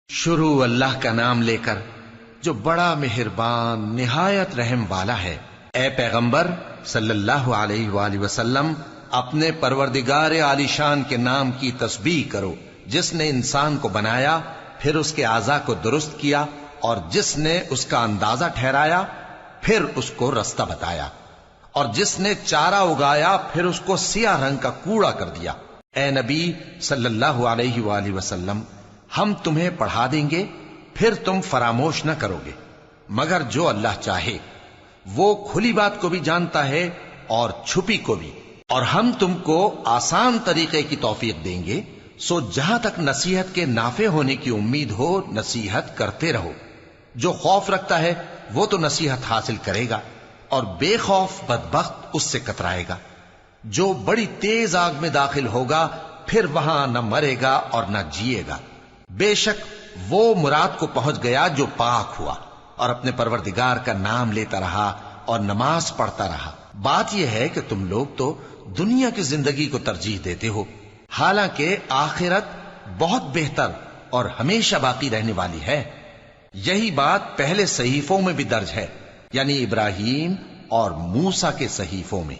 شروع اللہ کا نام لے کر جو بڑا مہربان نہایت رحم والا ہے۔ اے پیغمبر صلی اللہ علیہ وآلہ وسلم، اپنے پروردگار عالی شان کے نام کی تسبیح کرو، جس نے انسان کو بنایا، پھر اس کے اعضاء کو درست کیا، اور جس نے اس کا اندازہ ٹھہرایا، پھر اس کو رستہ بتایا، اور جس نے چارہ اگایا، پھر اس کو سیاہ رنگ کا کوڑا کر دیا۔ اے نبی صلی اللہ علیہ وآلہ وسلم، ہم تمہیں پڑھا دیں گے، پھر تم فراموش نہ کرو گے، مگر جو اللہ چاہے۔ وہ کھلی بات کو بھی جانتا ہے اور چھپی کو بھی، اور ہم تم کو آسان طریقے کی توفیق دیں گے، سو جہاں تک نصیحت کے نافع ہونے کی امید ہو نصیحت کرتے رہو۔ جو خوف رکھتا ہے وہ تو نصیحت حاصل کرے گا، اور بے خوف بدبخت اس سے کترائے گا۔ جو بڑی تیز آگ میں داخل ہوگا، پھر وہاں نہ مرے گا اور نہ جیے گا۔ بے شک وہ مراد کو پہنچ گیا جو پاک ہوا، اور اپنے پروردگار کا نام لیتا رہا اور نماز پڑھتا رہا۔ بات یہ ہے کہ تم لوگ تو دنیا کی زندگی کو ترجیح دیتے ہو، حالانکہ آخرت بہت بہتر اور ہمیشہ باقی رہنے والی ہے۔ یہی بات پہلے صحیفوں میں بھی درج ہے، یعنی ابراہیم اور موسیٰ کے صحیفوں میں۔